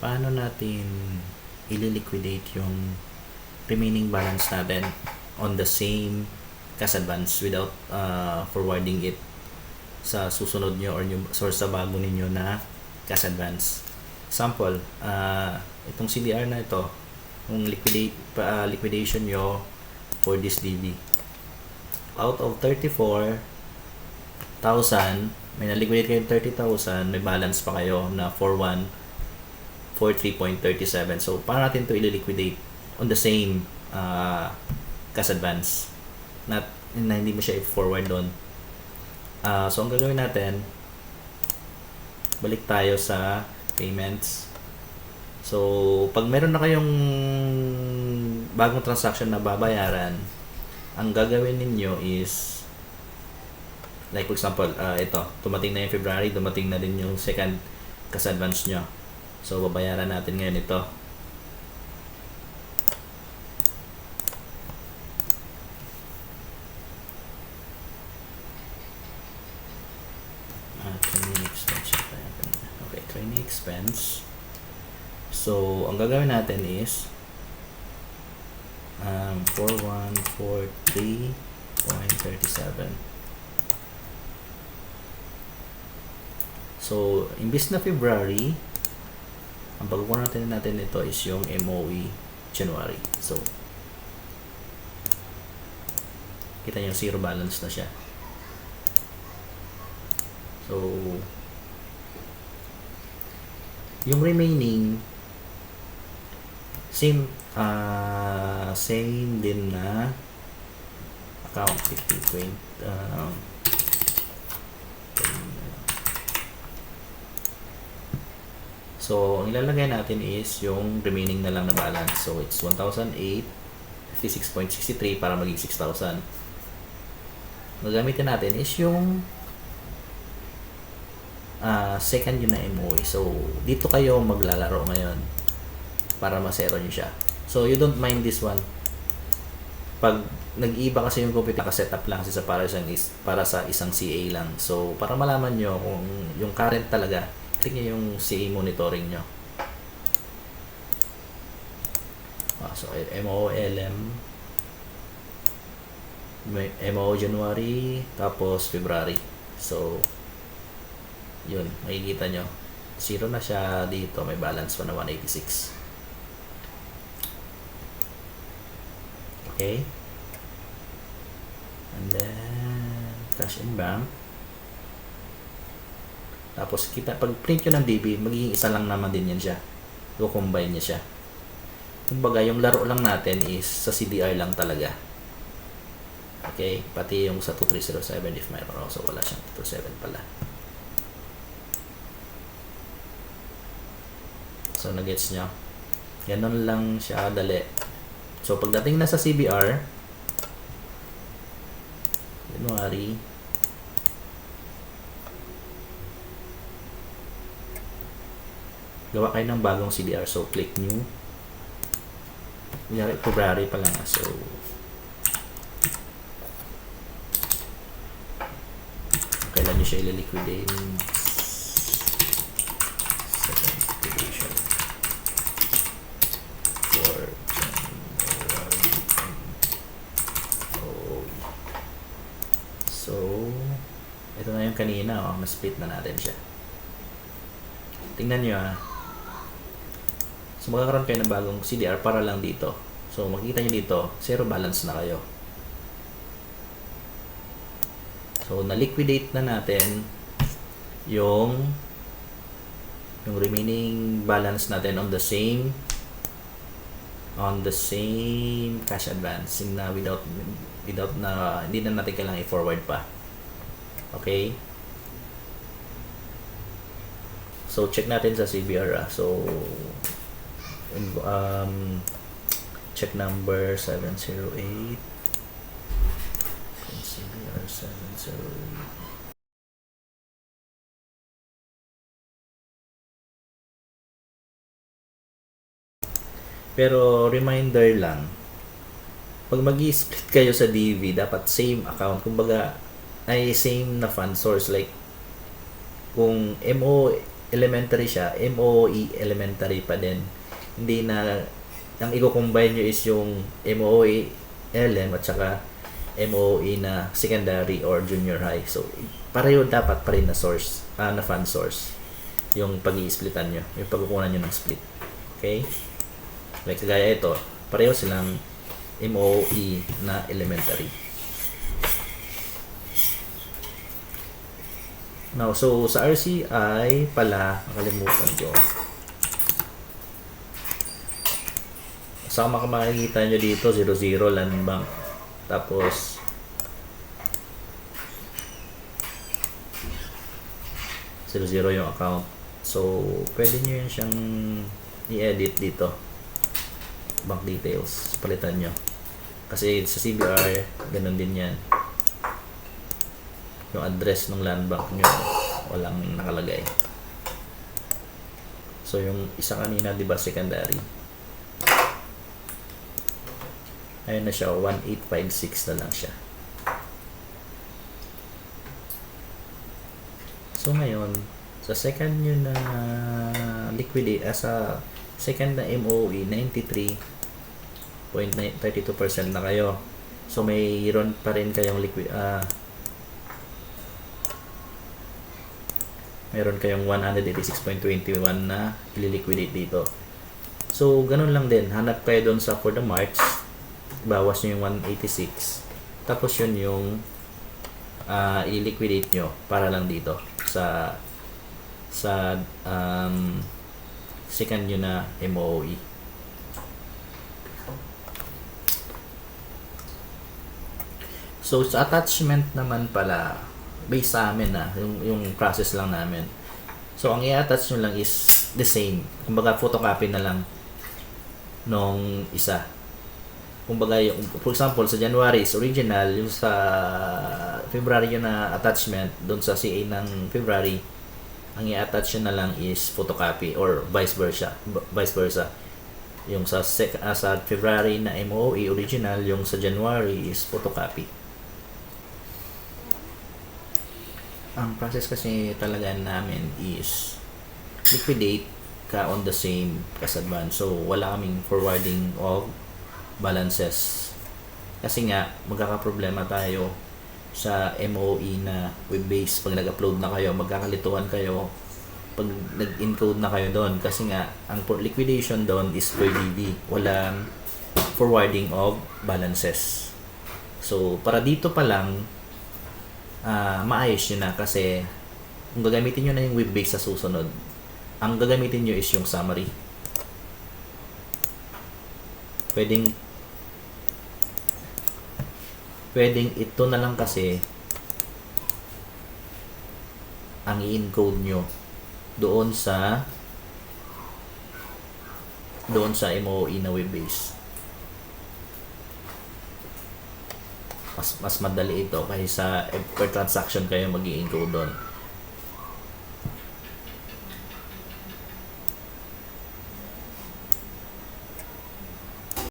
paano natin ililiquidate yung remaining balance natin on the same cash advance without forwarding it sa susunod nyo or yung source sa bago ninyo na cash advance. Example, itong CDR na ito, yung liquidation nyo for this DV. Out of 34,000, may na-liquidate kayo 30,000, may balance pa kayo na 4143.37. So, paano natin ito i-liquidate on the same cash advance? Na hindi mo siya i-forward doon. So, ang gagawin natin, balik tayo sa payments. So, pag meron na kayong bagong transaction na babayaran, ang gagawin ninyo is, like for example, ito, dumating na yung February, dumating na din yung second cash advance nyo. So, babayaran natin ngayon ito. Training expense. Okay, training expense. So, ang gagawin natin is 4143.37. So, imbis na February, ang pagkukuha natin ito is yung MOE January. So, kita niyo zero balance na siya. So, yung remaining same din na account 50 so, ang ilalagay natin is yung remaining na lang na balance. So, it's 1,008.56.63 para maging 6,000. Gagamitin natin is yung second yun na MOE. So, dito kayo maglalaro ngayon para masero nyo siya. So, you don't mind this one. Pag nag-iba kasi yung computer, naka-setup lang kasi para sa isang CA lang. So, para malaman nyo kung yung current talaga, click nyo yung CA monitoring nyo. So, MOLM, MO January, tapos February. So, yun, makikita nyo. Zero na siya dito. May balance pa na 186. Okay. And then, cash in bank. Tapos, pag print nyo ng DB, magiging isa lang naman din yan siya. I-combine niya siya. Kumbaga, yung laro lang natin is sa CDR lang talaga. Okay. Pati yung sa 2307 if mayroon. So, wala siyang 227 pala. So, nagets nyo? Ganon lang siya dali. So, pagdating na sa CBR, January, gawa kayo ng bagong CBR. So, click new. Kunyari, February pa lang. So, kailan nyo siya ililiquidate? So, ito na yung kanina, na-split na natin siya. Tingnan nyo So, magkakaroon kayo ng bagong CDR para lang dito. So, makikita nyo dito, zero balance na kayo. So, na-liquidate na natin yung remaining balance natin on the same cash advance na without na hindi na natin kailangan i-forward pa. Okay? So, check natin sa CBR. So, check number 708. CBR 708. Pero reminder lang, pag mag-i-split kayo sa DV, dapat same account. Kumbaga, ay same na fund source. Like, kung elementary siya, MOE elementary pa din. Hindi na, ang i-combine nyo is yung MOE LM at saka MOE na secondary or junior high. So, pareho dapat pa rin na source, na fund source. Yung pag-i-splitan nyo, yung pagkukunan nyo ng split. Okay? Like, gaya ito, pareho silang MOE na elementary. Now, so sa RCI pala, nakalimutan ko. Sa makikita nyo dito, 00 land bank. Tapos, zero yung account. So, pwede nyo yun siyang i-edit dito. Bank details. Palitan nyo. Kasi sa CBR, ganun din yan. Yung address ng land bank nyo, walang nakalagay. So, yung isa kanina, di ba, secondary. Ayun na siya, 1856 na lang siya. So, ngayon, sa second nyo na liquidate, sa second na MOE, 93.32% na kayo. So, mayroon pa rin kayong meron kayong 186.21 na i-liquidate dito. So, ganun lang din. Hanap kayo doon sa for the March. Bawas nyo yung 186. Tapos yun yung i-liquidate nyo para lang dito sa second nyo na MOE. So, sa attachment naman pala, based sa amin yung process lang namin. So, ang i-attach nyo lang is the same. Kumbaga, photocopy na lang nung isa. Kumbaga, for example, sa January is original, yung sa February yun na attachment, doon sa CA ng February, ang i-attach nyo na lang is photocopy or vice versa. Yung sa February na MOE original, yung sa January is photocopy. Ang process kasi talaga namin is liquidate ka on the same cash advance. So, wala kaming forwarding of balances. Kasi nga, magkakaproblema tayo sa MOE na web-based. Pag nag-upload na kayo, magkakalituhan kayo pag nag-encode na kayo doon. Kasi nga, ang liquidation doon is per DD. Walang forwarding of balances. So, para dito pa lang, maayos nyo na kasi kung gagamitin nyo na yung web-based sa susunod, ang gagamitin nyo is yung summary. Pwedeng ito na lang kasi ang i-encode nyo doon sa MOE na web-based. Mas madali ito kaysa per transaction kayo mag-i-encode doon.